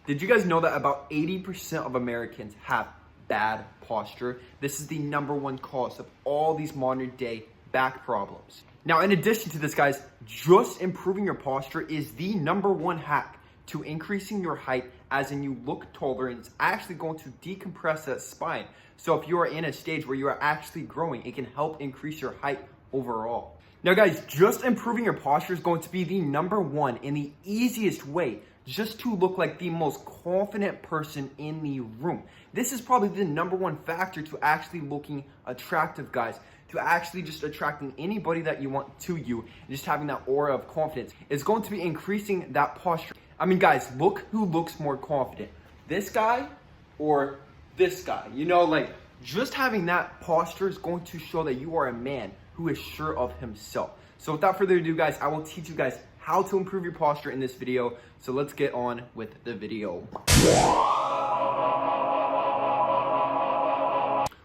Did you guys know that about 80% of Americans have bad posture? This is the #1 cause of all these modern day back problems. Now, in addition to this, guys, just improving your posture is the #1 hack to increasing your height, as in you look taller, and it's actually going to decompress that spine. So if you are in a stage where you are actually growing, it can help increase your height overall. Now, guys, just improving your posture is going to be the #1 and the easiest way just to look like the most confident person in the room. This is probably the #1 factor to actually looking attractive, guys, to actually just attracting anybody that you want to you, and just having that aura of confidence. It's going to be increasing that posture. I mean, guys, look who looks more confident, this guy or this guy. You know, like, just having that posture is going to show that you are a man who is sure of himself. So without further ado, guys, I will teach you guys how to improve your posture in this video. So let's get on with the video.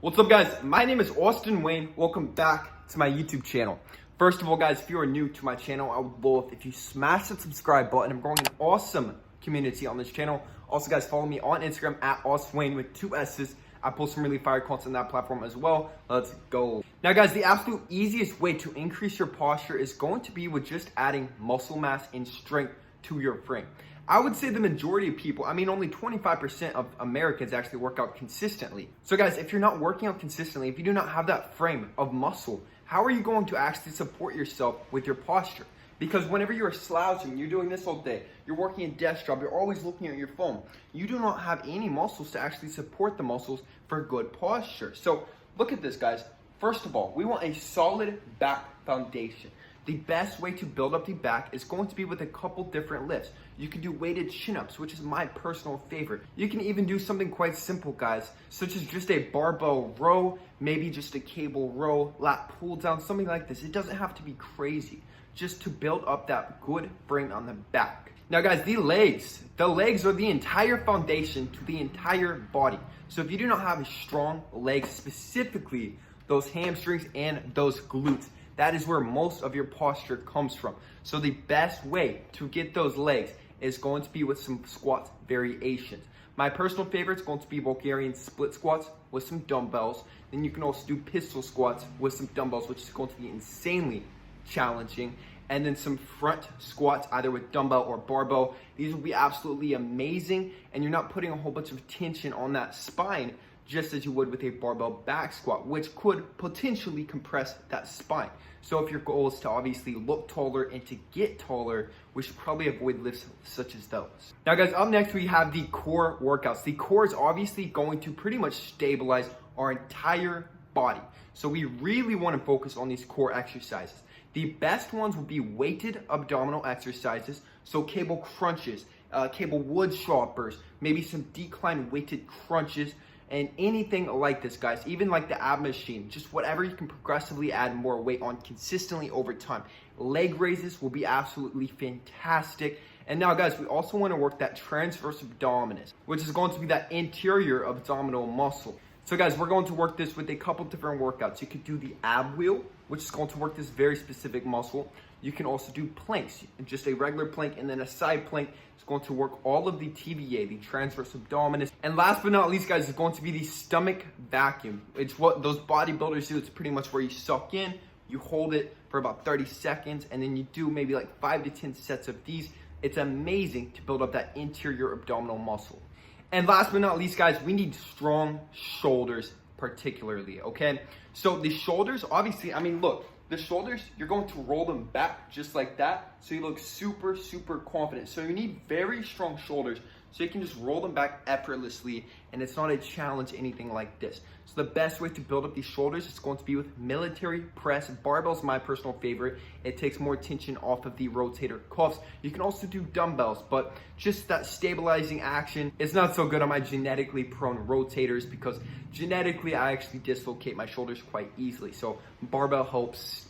What's up, guys? My name is Austin Wayne. Welcome back to my YouTube channel. First of all, guys, if you are new to my channel, I would love if you smash that subscribe button. I'm growing an awesome community on this channel. Also, guys, follow me on Instagram at AustinWayne with 2 S's. I post some really fire content on that platform as well. Let's go. Now, guys, the absolute easiest way to increase your posture is going to be with just adding muscle mass and strength to your frame. I would say the majority of people, I mean, only 25% of Americans actually work out consistently. So, guys, if you're not working out consistently, if you do not have that frame of muscle, how are you going to actually support yourself with your posture? Because whenever you're slouching, you're doing this all day, you're working a desk job, you're always looking at your phone, you do not have any muscles to actually support the muscles for good posture. So look at this, guys. First of all, we want a solid back foundation. The best way to build up the back is going to be with a couple different lifts. You can do weighted chin-ups, which is my personal favorite. You can even do something quite simple, guys, such as just a barbell row, maybe just a cable row, lat pull down, something like this. It doesn't have to be crazy, just to build up that good frame on the back. Now, guys, the legs are the entire foundation to the entire body. So if you do not have strong legs, specifically those hamstrings and those glutes, that is where most of your posture comes from. So the best way to get those legs is going to be with some squat variations. My personal favorite is going to be Bulgarian split squats with some dumbbells. Then you can also do pistol squats with some dumbbells, which is going to be insanely challenging. And then some front squats, either with dumbbell or barbell. These will be absolutely amazing, and you're not putting a whole bunch of tension on that spine, just as you would with a barbell back squat, which could potentially compress that spine. So if your goal is to obviously look taller and to get taller, we should probably avoid lifts such as those. Now, guys, up next we have the core workouts. The core is obviously going to pretty much stabilize our entire body. So we really want to focus on these core exercises. The best ones will be weighted abdominal exercises, so cable crunches, cable wood choppers, maybe some decline weighted crunches, and anything like this, guys. Even like the ab machine, just whatever you can progressively add more weight on consistently over time. Leg raises will be absolutely fantastic. And now, guys, we also want to work that transverse abdominis, which is going to be that interior abdominal muscle. So, guys, we're going to work this with a couple different workouts. You could do the ab wheel, which is going to work this very specific muscle. You can also do planks, just a regular plank and then a side plank. It's going to work all of the TVA, the transverse abdominis. And last but not least, guys, is going to be the stomach vacuum. It's what those bodybuilders do. It's pretty much where you suck in, you hold it for about 30 seconds, and then you do maybe like 5 to 10 sets of these. It's amazing to build up that interior abdominal muscle. And last but not least, guys, we need strong shoulders particularly, okay? So the shoulders, obviously, I mean, look, the shoulders, you're going to roll them back just like that, so you look super, super confident. So you need very strong shoulders, so you can just roll them back effortlessly, and it's not a challenge, anything like this. So the best way to build up these shoulders is going to be with military press. Barbell's my personal favorite. It takes more tension off of the rotator cuffs. You can also do dumbbells, but just that stabilizing action is not so good on my genetically prone rotators, because genetically I actually dislocate my shoulders quite easily. So barbell helps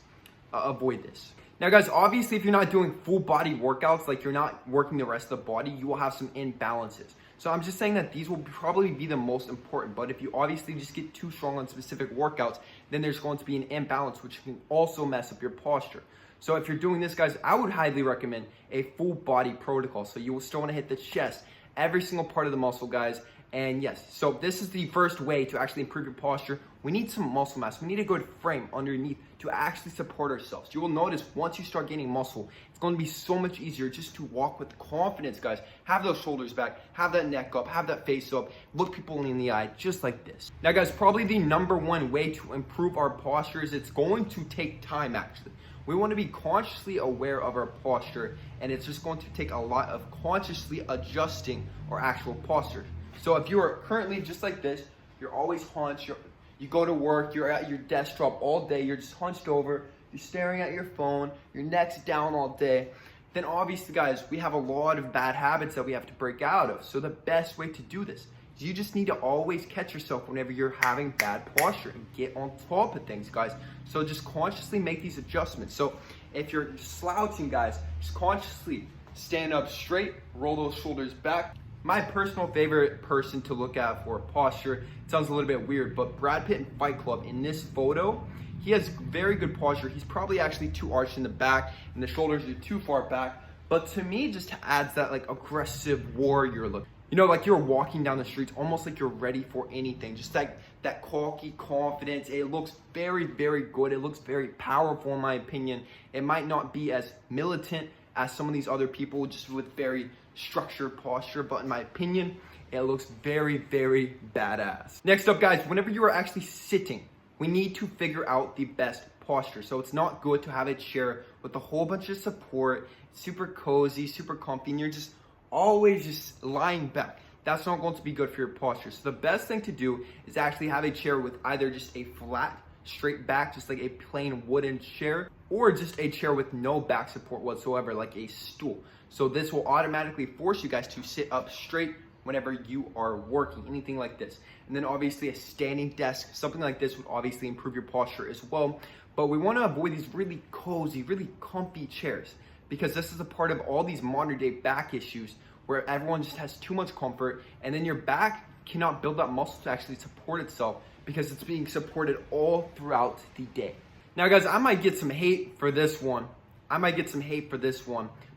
avoid this. Now, guys, obviously, if you're not doing full body workouts, like you're not working the rest of the body, you will have some imbalances. So I'm just saying that these will probably be the most important. But if you obviously just get too strong on specific workouts, then there's going to be an imbalance, which can also mess up your posture. So if you're doing this, guys, I would highly recommend a full body protocol. So you will still want to hit the chest, every single part of the muscle, guys. And yes, so this is the first way to actually improve your posture. We need some muscle mass. We need a good frame underneath to actually support ourselves. You will notice once you start gaining muscle, it's going to be so much easier just to walk with confidence, guys. Have those shoulders back, have that neck up, have that face up, look people in the eye, just like this. Now, guys, probably the number one way to improve our posture is it's going to take time, actually. We want to be consciously aware of our posture, and it's just going to take a lot of consciously adjusting our actual posture. So if you are currently just like this, you're always hunched, you go to work, you're at your desktop all day, you're just hunched over, you're staring at your phone, your neck's down all day, then obviously, guys, we have a lot of bad habits that we have to break out of. So the best way to do this is you just need to always catch yourself whenever you're having bad posture and get on top of things, guys. So just consciously make these adjustments. So if you're slouching, guys, just consciously stand up straight, roll those shoulders back. My personal favorite person to look at for posture, it sounds a little bit weird, but Brad Pitt in Fight Club, in this photo, he has very good posture. He's probably actually too arched in the back and the shoulders are too far back. But to me, it just adds that like aggressive warrior look. You know, like you're walking down the streets, almost like you're ready for anything. Just like that cocky confidence. It looks very, very good. It looks very powerful in my opinion. It might not be as militant as some of these other people just with very structured posture, but in my opinion, it looks very, very badass. Next up, guys, whenever you are actually sitting, we need to figure out the best posture. So it's not good to have a chair with a whole bunch of support, super cozy, super comfy, and you're just always just lying back. That's not going to be good for your posture. So the best thing to do is actually have a chair with either just a flat, straight back, just like a plain wooden chair, or just a chair with no back support whatsoever, like a stool. So this will automatically force you guys to sit up straight whenever you are working, anything like this. And then obviously a standing desk, something like this would obviously improve your posture as well. But we want to avoid these really cozy, really comfy chairs, because this is a part of all these modern day back issues where everyone just has too much comfort, and then your back cannot build that muscle to actually support itself because it's being supported all throughout the day. Now, guys, I might get some hate for this one.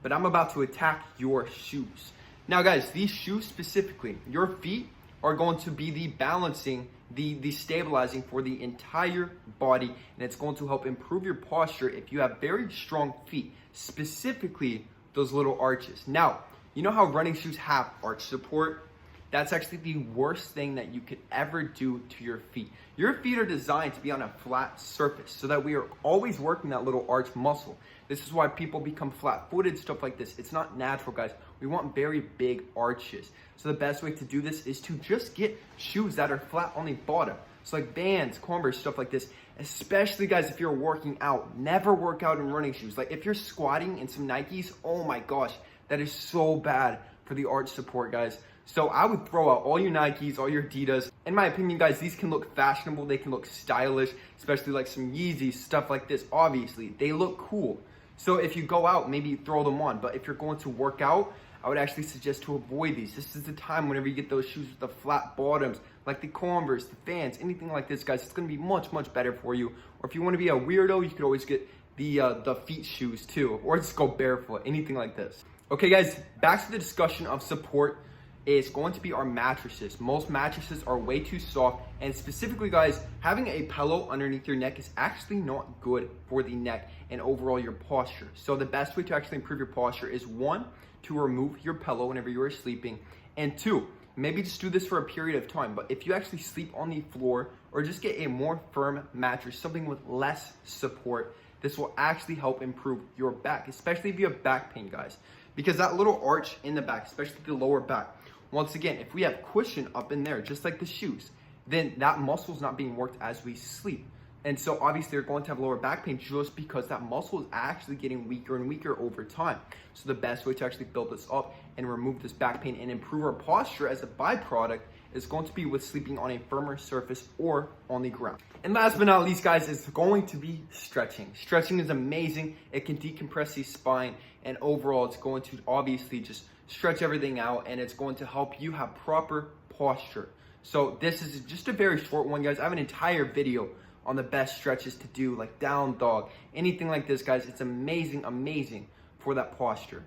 But I'm about to attack your shoes. Now, guys, these shoes specifically, your feet are going to be the balancing, the stabilizing for the entire body, and it's going to help improve your posture if you have very strong feet, specifically those little arches. Now, you know how running shoes have arch support? That's actually the worst thing that you could ever do to your feet. Your feet are designed to be on a flat surface so that we are always working that little arch muscle. This is why people become flat-footed, stuff like this. It's not natural, guys. We want very big arches. So the best way to do this is to just get shoes that are flat on the bottom. So like Vans, Converse, stuff like this. Especially, guys, if you're working out. Never work out in running shoes. Like if you're squatting in some Nikes, oh my gosh, that is so bad for the arch support, guys. So I would throw out all your Nikes, all your Adidas. In my opinion, guys, these can look fashionable. They can look stylish, especially like some Yeezys, stuff like this. Obviously, they look cool. So if you go out, maybe throw them on. But if you're going to work out, I would actually suggest to avoid these. This is the time whenever you get those shoes with the flat bottoms, like the Converse, the Vans, anything like this, guys. It's going to be much, much better for you. Or if you want to be a weirdo, you could always get the feet shoes too. Or just go barefoot, anything like this. Okay, guys, back to the discussion of support. Is going to be our mattresses. Most mattresses are way too soft, and specifically, guys, having a pillow underneath your neck is actually not good for the neck and overall your posture. So the best way to actually improve your posture is 1, to remove your pillow whenever you are sleeping, and 2, maybe just do this for a period of time. But if you actually sleep on the floor or just get a more firm mattress, something with less support, this will actually help improve your back, especially if you have back pain, guys, because that little arch in the back, especially the lower back, once again, if we have cushion up in there, just like the shoes, then that muscle is not being worked as we sleep. And so obviously you're going to have lower back pain just because that muscle is actually getting weaker and weaker over time. So the best way to actually build this up and remove this back pain and improve our posture as a byproduct is going to be with sleeping on a firmer surface or on the ground. And last but not least, guys, is going to be stretching. Stretching is amazing. It can decompress the spine, and overall it's going to obviously just stretch everything out, and it's going to help you have proper posture. So this is just a very short one, guys. I have an entire video on the best stretches to do, like down dog, anything like this, guys. It's amazing, amazing for that posture.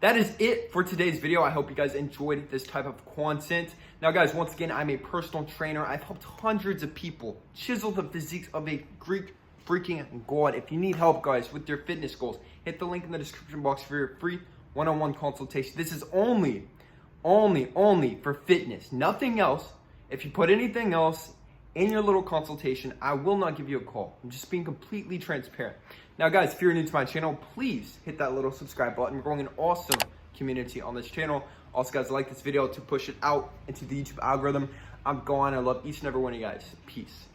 that is it for today's video. I hope you guys enjoyed this type of content. Now guys, once again, I'm a personal trainer. I've helped hundreds of people chisel the physiques of a Greek freaking god. If you need help, guys, with your fitness goals, hit the link in the description box for your free one-on-one consultation. This is only for fitness, nothing else. If you put anything else in your little consultation, I will not give you a call. I'm just being completely transparent. Now guys, if you're new to my channel, please hit that little subscribe button. We're growing an awesome community on this channel. Also guys, like this video to push it out into the YouTube algorithm. I'm gone. I love each and every one of you guys. Peace.